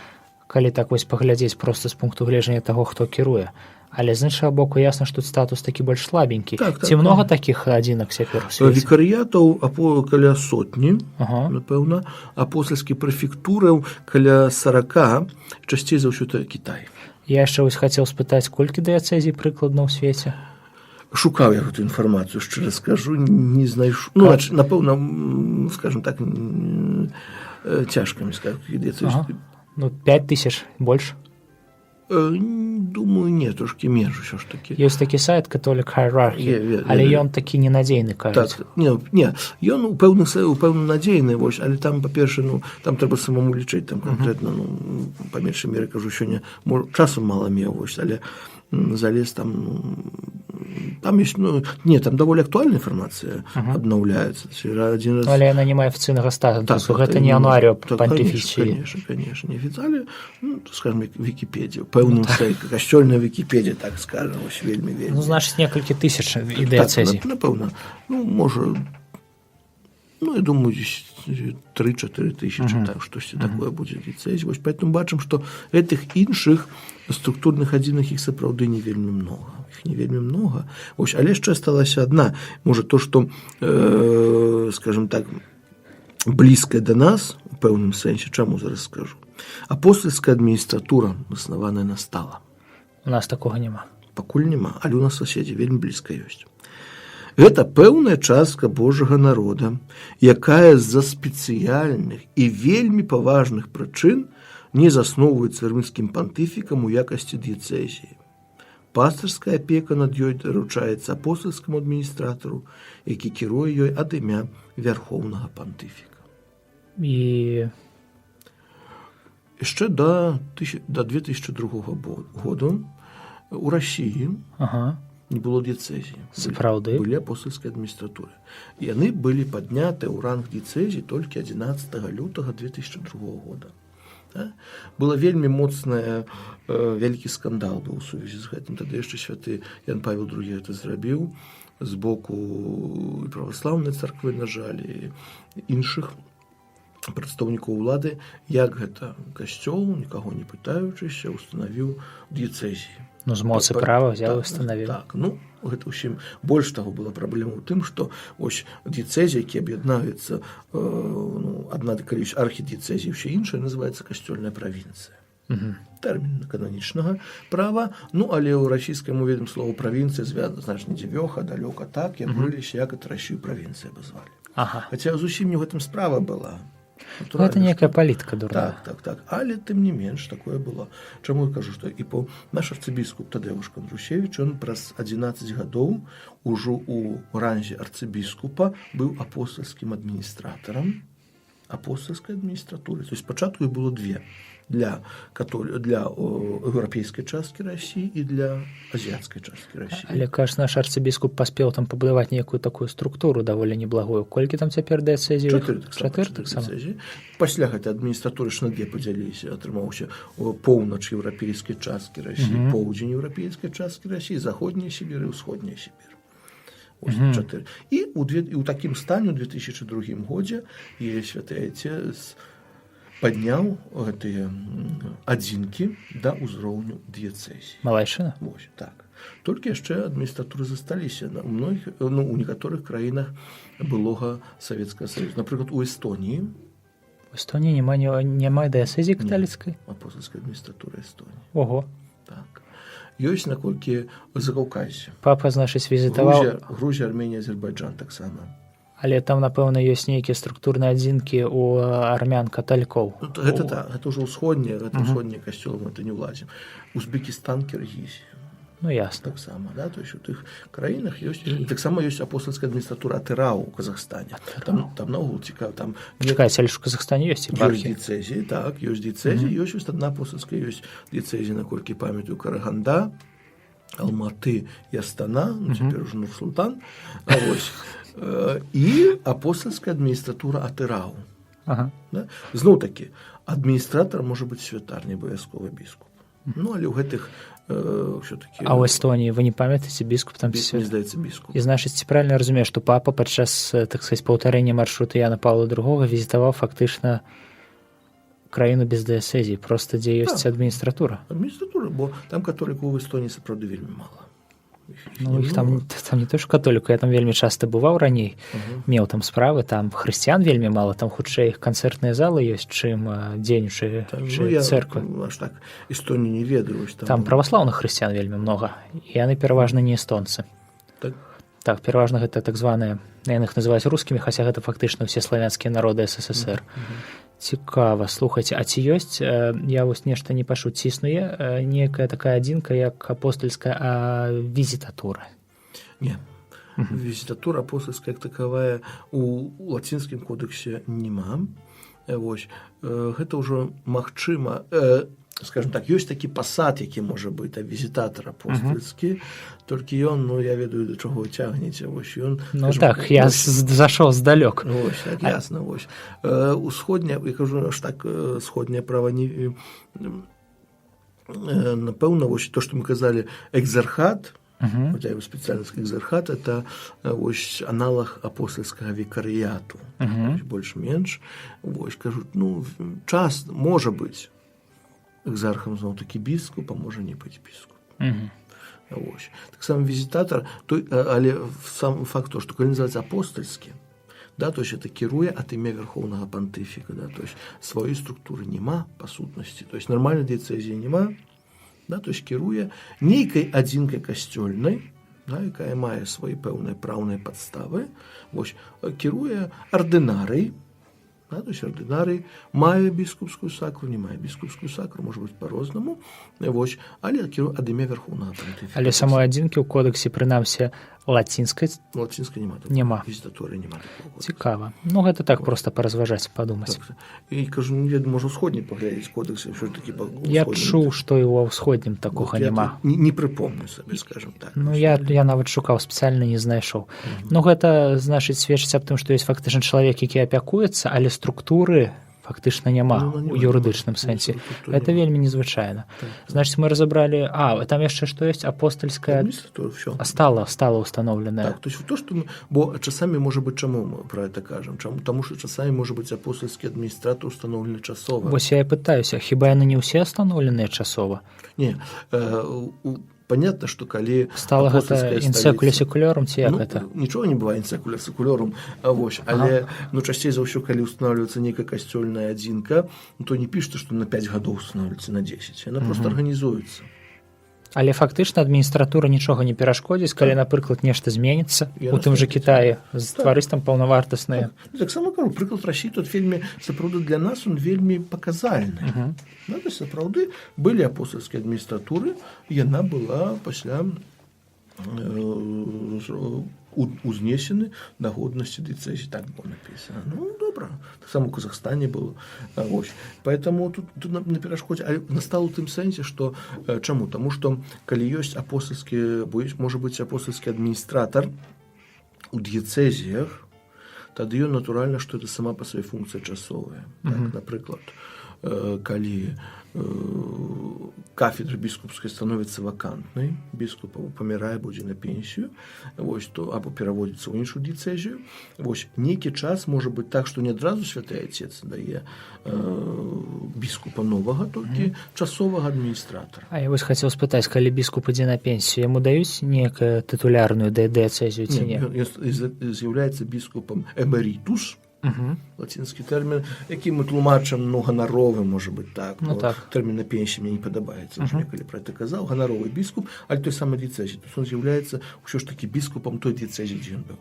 калі так вось паглядзець проста з пункту гледжання таго, хто кіруе. Але з іншага боку, ясна, што статус такі больш слабенькі. Ці многа такіх адзінак цяпер у свеце? Вікарыятаў каля сотні, напэўна, апостальскіх прэфектураў каля 40, часцей за ўсё Кітай. Я яшчэ вось хацеў спытаць, колькі дыяцэзій прыкладна ў свеце? Шукаў я гэту інфармацыю, шчыра скажу, не знайшоў. Напэўна, скажем так, цяжка мне сказаць. 5000 больш? Думаю, не, трошки менш усё ж такі. Ёсць такі сайт Catholic Hierarchy, але ён такі ненадзейны, кажуць. Не, ён упэўна надзейны, але там, па-перше, там трэба самому лічыць, там конкретно, па меншай меры, кажу, сёння часу мала меў, але залез там ёсць, там даволі актуальная інфармацыя абнаўляецца. Але яна не мае афіцыйнага статусу, гэта не ануарыо пантыфіцыі. Конечно, не афіцыйна, скажем, Вікіпедія, пэўным касцёльная Вікіпедія, так скажем, вельмі. Значыць, некалькі тысяч і дыяцэзій. Напэўна, можа, я думаю, 3-4 тысячи, так, штосьці такое будзе дыяцэзій. Вось поэтому бачым, што гэтых іншых структурных адзінак іх сапраўды не вельмі многа. Іх не вельмі многа. Вось, але яшчэ асталася адна. Можа, то, што, скажем так, блізкая да нас, у пэўным сэнсе, чаму зараз скажу. Апостальская адміністратура заснаваная на Стала. У нас такога няма. Пакуль няма, але у нас суседзі вельмі блізка ёсць. Гэта пэўная частка Божага народа, якая з-за спецыяльных і вельмі паважных прычын не засноўваецца рымскім пантыфікам у якасці дыяцэзіі. Пастырская апека над ёй даручаецца апостальскаму адміністратару, які кіруе ёй ад імя вярхоўнага пантыфіка. І яшчэ да 2002 года у Расіі не было дыяцэзіі. Сапраўды? Былі апостальскія адміністратуры. Яны былі паднятыя ў ранг дыяцэзій толькі 11 лютага 2002 года. Было вельмі моцнае, вялікі скандал быў у сувязі з гэтым. Тады яшчэ святы Ян Павел II гэта зрабіў з боку праваслаўнай царквы, на жаль, і іншых прадстаўнікоў улады, як гэта касцёл, нікаго не пытаючыся, устанавіў дыяцэзіі. Ну, з моцы права взяў і устанавіў. Так, ну, гэта ўсім больш таго была праблема ў тым, што ось дыяцэзіі, які аб'яднаюцца, адна каліч архідыяцэзіі, ўсе іншыя, называецца касцёльная правінцыя. Тэрмін кананічнага права, ну, але ў расійскай мове слово правінцыя звязана, значыць, недзе вёха, далёка так, як брыліся, як это Расію правінцыя абазвалі. Хаця зусім не ў гэтым справа была. Гэта некая палітыка дурная. Так. Але тым не менш такое было. Чаму я кажу, што і наш арцыбіскуп Тадеуш Кандрушевіч, ён праз 11 гадоў ужо ў ранзе арцыбіскупа быў апостальскім адміністратарам апостальскай адміністратуры. То есть спачатку іх было две. Для еўрапейскай часткі Расіі і для азіяцкай часткі Расіі. Але, кажа, наш арцыбіскуп паспеў там пабудаваць нейкую такую структуру даволі неблагую. Колькі там цяпер дыяцэзій? 4 таксама. Пасля гэтай адміністратуры ж на две падзяліліся. Атрымаўся поўнач еўрапейскай часткі Расіі, поўдзень еўрапейскай часткі Расіі, заходняя Сібір і ўсходняя Сібір. Ось 4. І ў такім стане ў 2002 годзе святы Айцец падняў гэтыя адзінкі да ўзроўню дыяцэзіі. Малайчына? Вось, так. Толькі яшчэ адміністратуры засталіся. У некаторых краінах былога Савецкага Саюза. Напрыклад, у Эстоніі. У Эстоніі няма дыяцэзіі каталіцкай? Апостальскай адміністратуры Эстоніі. Ого. Так. Ёсць наколькі Закаўказзе. Папа, значыць, візітаваў... Грузія, Арменія, Азербайджан таксама. Але там, напэўна, ёсць нейкія структурныя адзінкі ў армян-каталікоў. Гэта ўжо ўсходнія, касцёлы, мы это не ўлазім. Узбекістан, Кіргізія. Ну, ясна. Таксама, да, то есть у тых краінах ёсць, таксама ёсць апостальская адміністратура Атырау ў Казахстане. Там наогул цікава, там... Чакайце, але ж у Казахстане ёсць епархія. Ёсць дыяцэзіі, так, ёсць дыяцэзіі, ёсць адна апостальская, ёсць дыяцэзіі, наколькі памятаю, Караганда, Алматы і Астана, цяпер ужо Нур-Султан, і апостальская адміністратура Атырау. Зноў такі, адміністратар можа быць святар, не абавязкова біскуп. Ну, але ў гэтых ўсё-такі... А ў Эстонії вы не памятаеце, біскуп там... Мне здаецца, біскуп. І, значыць, ці правільна разумею, што папа падчас, так сказаць, паўтарэння маршрута Яна Паўла II візітаваў фактычна краіну без дыяцэзіі, проста дзе ёсць адміністратура. Адміністратура, бо там католікаў у Эстонії сапраўды вельмі мала. Ну, іх там не то ж католіку, я там вельмі часта бываў раней, меў там справы, там хрысціян вельмі мала, там хутчэй іх канцэртныя залы ёсць, чым дзейнічыя цэрквы. Аж так, Эстонію не ведаю. Там праваслаўных хрысціян вельмі многа, і яны пераважна не эстонцы. Так, пераважна гэта так званыя, яны іх называюць рускімі, хаця гэта фактычна ўсе славянскія народы СССР. Цікава, слухайце, а ці ёсць, я вось нешта не пачуў, ці існуе некая такая адзінка, як апостальская візітатура? Не. Візітатура апостальская як такавая у лацінскім кодексе няма. Вось, гэта ўжо магчыма, скажем так, ёсць такі пасад, які можа быць візітатар апостальскі, толькі ён, ну, я ведаю, да чаго вы цягнеце, вось ён... Ну так, я зашоў здалёк. Вось, так, ясна, вось. Усходняя, я кажу, аж так, сходняе права не... Напэўна, вось, то, што мы казалі, экзархат, Хотя его специальность экзархат – это вось аналог апостольскага викарыяту. Больш-менш. Вось, кажуць, ну, час можа быць экзархам зноў-такі біскуп, а можа не быць біскуп. Вось. Таксама візітатар, але сам факт того, што калі называецца апостольскі, да, то есть это кіруе ад імя верхоўнага пантыфіка, да, то есть сваёй структуры няма па сутнасці, то есть нармальнай дыяцэзіі няма, да, то есть кіруе нейкай адзінкай касцёльнай, да, якая мае свае пэўныя праўныя падставы, вось, кіруе ардынарый, да, то есть ардынарый мае біскупскую сакру, не мае біскупскую сакру, можа быць па-рознаму, вось, але кіруе ад імя верхоўнага пантыфіка. Але самой адзінкі ў кодексе, прынамсі, лацінскай няма. Візітатуры няма такого. Цікава. Ну, гэта так проста паразважаць, падумаць. Так, і кажу, ну, я можа ўсходні паглядзець кодексы, ўсё ж такі я чуў, што і ва ўсходнім такога няма. Не прыпомню сабе, скажем так. Ну, я нават шукаў, спецыяльна не знайшоў. Ну, гэта, значыць, сведчыць аб тым, што ёсць фактычна чалавек, які апякуецца, але структуры фактычна няма у юрыдычным сэнсе. Гэта вельмі незвычайна. Значыць, мы разабралі... там яшчэ што ёсць? Апостольская... Стала установленая. Так, то есть то, что... Бо часамі, можа быць, чаму мы пра гэта кажам? Таму што часамі, можа быць, апостольскі адміністратор установлены часова. Вось я і пытаюся, хіба яны не ўсе установленыя часова? Не, понятно, что калі стала гэта інсекуля секулярум ці як гэта? Нічого не бывае інсекуля секулярум, але часцей за ўсё, калі устанавливаецца нейкая касцёльная адзінка, то не пішацца, што на 5 гадоў устанавливаецца на 10, яна просто арганізуецца. Але фактычна адміністратура нічога не перашкодзіць, калі, напрыклад, нешта зменіцца у тым жа Кітаі, стварыць там паўнавартасныя. Таксама кажу, прыклад Расіі тут вельмі, сапраўды для нас он вельмі паказальны. То есть сапраўды былі апостольскія адміністратуры, яна была пасля узнесены на годнасці дыцэзіі, так было напісана. Ну, добра. Так само ў Казахстане было. Поэтому тут на перашкодзе, але настало ў тым сэнсе, што чаму? Таму што калі ёсць апостольскі, можа быць апостольскі адміністратар у дыяцэзіях, тады ён натуральна, што это сама па сваёй функцыі часовая. Так, напрыклад, калі кафедра біскупская становіцца вакантнай, біскуп памірае, будзе на пенсію, або пераводзіцца ў іншую дыяцэзію, нейкі час можа быць так, што не адразу святы Отец дае біскупа новага, толькі часовага адміністратара. А я вось хацеў спытаць, калі біскуп ідзе на пенсію, яму даюць некую тытулярную дыяцэзію ці не? Ён з'яўляецца біскупам эмерітус, лацінскі тэрмін, які мы тлумачым, ганаровы, можа быць так. Тэрмін на пенсіі мне не падабаецца, калі пра гэта казаў, ганаровы біскуп, але той самы дыяцэзіі. То есть он з'яўляецца ўсё ж такі біскупам той дыяцэзіі, дзе ён быў.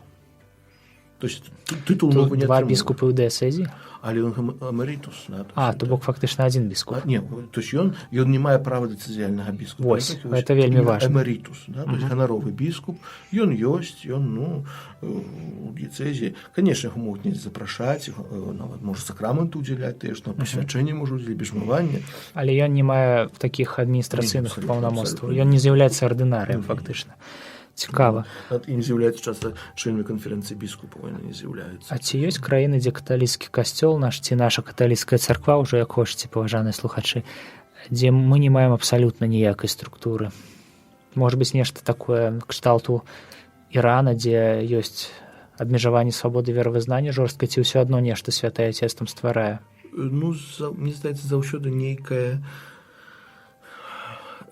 То есть тытул новы не два біскупы ў дыяцэзіі? Але ён эмерітус. То бок фактычна адзін біскуп. Не, то есть ён не мае права дыцэзіяльнага біскупа. Вось, гэта вельмі важна. Эмерітус, то есть ганаровы біскуп, ён ёсць, ён, у дыяцэзіі, конечно, яго могуць не запрашаць, нават можа сакрамент удзяляць, тыя ж пасвячэнне можа удзяляць, бежмаванне. Але ён не мае такіх адміністрацыйных паўнамоцтваў, ён не з'яўляецца ардынарыем фактычна. Цікава. І не з'яўляецца часта членамі канферэнцыі біскупаў, яны не з'яўляюцца. А ці ёсць краіны, дзе каталіцкі касцёл наш, ці наша каталіцкая царква, ўжо як хочаце, паважаныя слухачы, дзе мы не маем абсалютна ніякай структуры? Можа быць, нешта такое кшталту Ірана, дзе ёсць абмежаванне свабоды веравызнання жорстка, ці ўсё адно нешта святае Отец там стварае? Ну, мне здаецца, заўсёды нейкае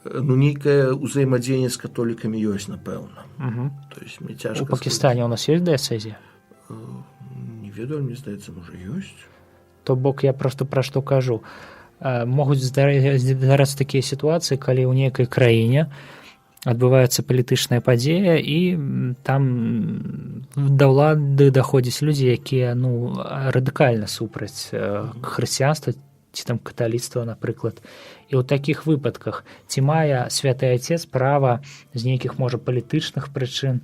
ўзаемадзеянне з католікамі ёсць, напэўна. У Пакістане ў нас ёсць дыяцэзія? Не ведаю, мне здаецца, можа, ёсць. То бок я проста пра што кажу. Могуць здарацца такія сітуацыі, калі ў нейкай краіне адбываецца палітычная падзея, і там да ўлады даходзяць людзі, якія радыкальна супраць хрысціянства ці там каталіцтва, напрыклад. І ў такіх выпадках ці мае святы Отец права з нейкіх, можа, палітычных прычын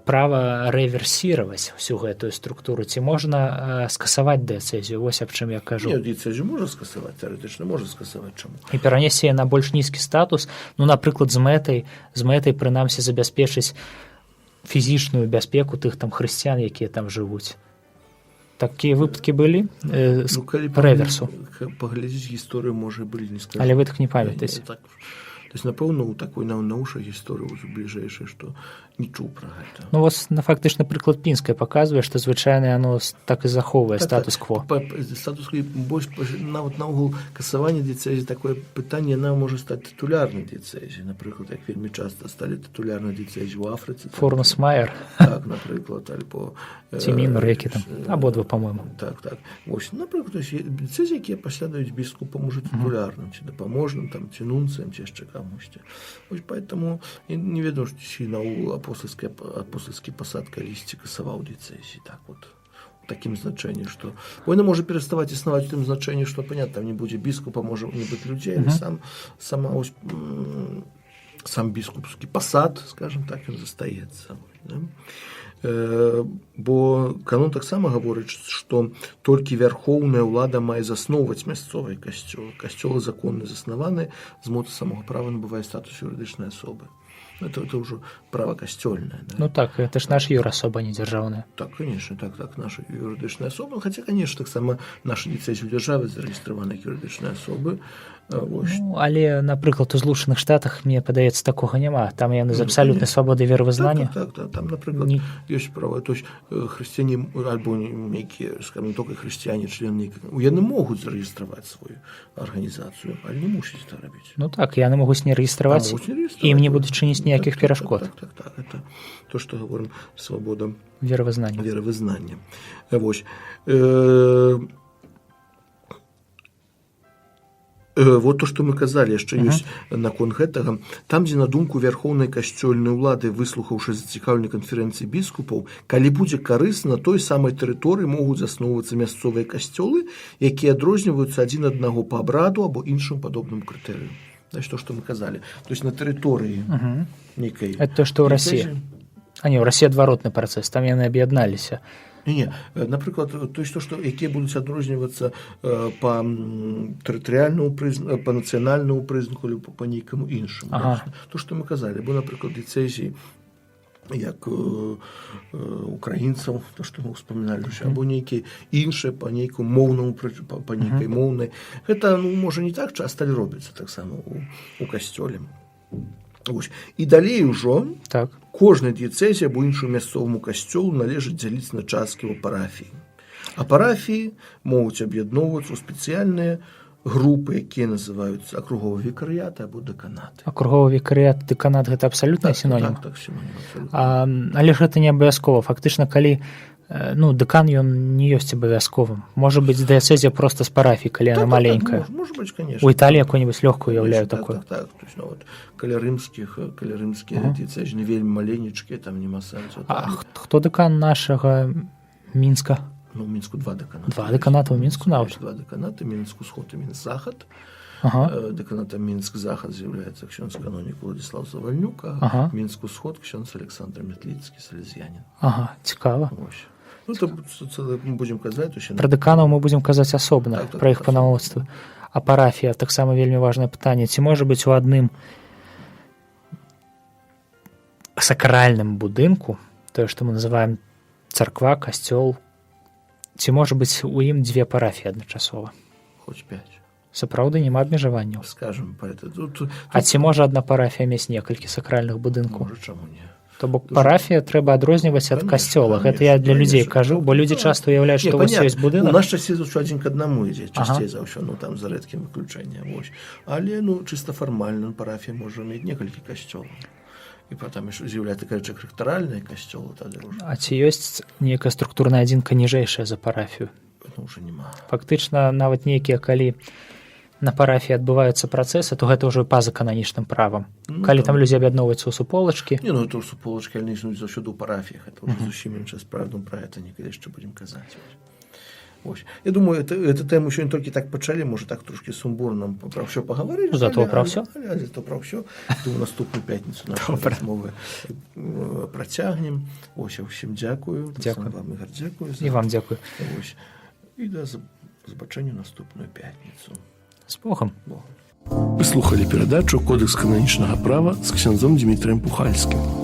права рэверсіраваць усю гэтую структуру, ці можна скасаваць дыяцэзію? Вось аб чым я кажу. Не, дыяцэзію можа скасаваць, тэарэтычна можа скасаваць. Чаму? І перанесці на больш нізкі статус, напрыклад, з мэтай прынамсі забяспечыць фізічную бяспеку тых там хрысціян, якія там жывуць. Такія выпадкі былі рэверсу? Паглядзець гісторыю, можа, былі, не скажу. Але вы так не памятаеце? есть напэўна у такой навушай гісторыі бліжэйшай, што не чуў пра гэта. Ну вось фактычна прыклад пінскай паказвае, што звычайна яно так і захоўвае статус-кво. Статус-кво больш нават наогул касаванне дыяцэзіі такое пытанне, яна можа стаць тытулярнай дыяцэзіяй. Напрыклад, як вельмі часта сталі тытулярнай дыяцэзіі ў Афрыцы. Фурнус Майер. Так, напрыклад, альбо ці Мінур, які там абодва, па-мойму. Так. Вось, напрыклад, дыяцэзіі, якія пасля даюць біскупам уже тытулярным, ці дапаможным, там, ці нунцыям, ці яшчэ камусьці. Вось поэтому я не ведаю, ці наогул апостольскі пасад калісьці касаваў дыяцэзіі. Так вот. В такім значэнні, што война можа пераставаць існаваць у тым значэнні, што, понятно, там не будзе біскупа, можа не быць людзей, але сам біскупскі пасад, скажем так, ён застаецца. Да? Бо канон таксама гаворыць, што толькі вярхоўная ўлада мае засноўваць мясцовыя касцёлы. Касцёлы законна заснаваны, з моцы самога права набывае статус юрыдычнай асобы. Это ўжо права касцёльнае. Да? Ну так, это ж наш юрасоба, не дзяржаўная. Так, конечно, так, наша юрыдычная асоба. Хаця, конечно, таксама наша дыяцэзія ў дзяржаве зарэгістраваны як юрыдычныя асобы. Ну, але, напрыклад, у Злучаных Штатах, мне падаецца, такога няма. Там яны з абсалютнай свабодай веравызнання. Так, там, напрыклад, ёсць права. То есть хрысціяне, альбо нейкія, скажем, толькі хрысціяне, члены, яны могуць зарэгістраваць сваю арганізацыю, але не мусяць это рабіць. Ну так, яны могуць не рэгістраваць, і ім не будуць чыніць ніякіх перашкод. Так, это то, што гаворым, свабода веравызнання. Вось. Вот то, што мы казалі, яшчэ ёсць наконт гэтага. Там, дзе на думку вярхоўнай касцёльнай улады, выслухаўшы зацікаўленай канферэнцыі біскупаў, калі будзе карысна, на той самай тэрыторыі могуць засноўвацца мясцовыя касцёлы, якія адрозніваюцца адзін аднаго па абраду або іншым падобным крытэрыям. Значит, то, что мы казали. То есть на тэрыторыі нейкай... Это то, што ў Расіі. У Расіі адваротны працэс, там яны аб'ядналіся. Не, напрыклад, то есть то, што якія будуць адрознівацца па тэрытарыяльнаму прызнаку, па нацыянальнаму прызнаку або па нейкаму іншаму. То, што мы казалі, бо, напрыклад, дыяцэзіі як украінцаў, то, што мы ўспаміналі, або нейкія іншыя па нейкаму моўнаму, па нейкай моўнай. Гэта, можа, не так часта, але робіцца таксама у касцёле. І далей ужо кожная дыяцэзія або іншую мясцоваму касцёлу належыць дзяліць на часткі ў парафіі. А парафіі могуць аб'ядноўвацца ў спецыяльныя групы, якія называюцца акруговы вікарыят або дэканаты. Акруговы вікарыят, дэканат – гэта абсалютна сінонім? Так, сінонім. Але ж гэта не абавязкова. Фактычна, калі дэкан, ён не ёсць абавязковым. Можа быць дыяцэзія проста з парафіі, калі яна маленькая. Можа быць, конечно. У Італіі якую-нибудь лёгкую уяўляю такое. Так. То есть, калі рымскія дыяцэзіі вельмі маленечкія, там нема сэнсу. А хто дэкан нашага Мінска? Ну, ў Мінску 2 дэканата. 2 дэканата ў Мінску нават? 2 дэканаты, Мінск-Усход і Мінск-Захад. Дэканатам Мінск-Захад з'яўляецца ксёндз-канонік Владислав Завальнюк, а Мінск-Усход ксёндз Александр Метліцкі, салезіянін. Цікава. Ну, то мы будзем казаць... Пра дэканаў мы будзем казаць асобна, пра іх панаводства. А парафія, таксама вельмі важнае пытанне. Ці можа быць у адным сакральным будынку, тое, што мы называем царква, касцёл, ці можа быць у ім 2 парафіі адначасова? Хоць 5. Сапраўды, няма абмежаванняў? Скажем, а ці можа адна парафія мець некалькі сакральных будынкаў? Можа, чаму не? То бок парафія трэба адрозніваць ад касцёла. Гэта я для людзей кажу, бо людзі часта уяўляюць, што вось ёсць будынак. У нас часцей ўсё адзін к аднаму ідзе, часцей за ўсё, там за рэдкім выключэннем. Але, чыста фармальна парафія можа мець некалькі касцёлаў. І потым з'яўляецца такая ректаральная касцёла тады ўжо. А ці ёсць нейкая структурная адзінка ніжэйшая за парафію? Ўжо няма. Фактычна, нават нейкія, калі на парафіі адбываюцца працэсы, то гэта ўжо па-за кананічным правам. Калі там людзі аб'ядноўваюцца ў суполачкі... Не, то суполачкі, але існуюць заўсёды ў парафіях. Это ўжо зусім іншая справа, пра гэта некалі яшчэ будзем казаць. Я думаю, эту тему сёння толькі так пачалі, можа, так трошкі сумбурна пра ўсё пагаварылі. Зато пра ўсё? Зато пра ўсё. Думаю, наступную пятніцу нашу размову працягнем. Усім дзякую. Дзякую. Вам, Ігор, дзякую. І вам дзякую. І да збачэння наступную пятніцу. З Богом. Вы слухали перадачу «Кодекс кананічнага права» з ксяндзом Дмітрием Пухальскім.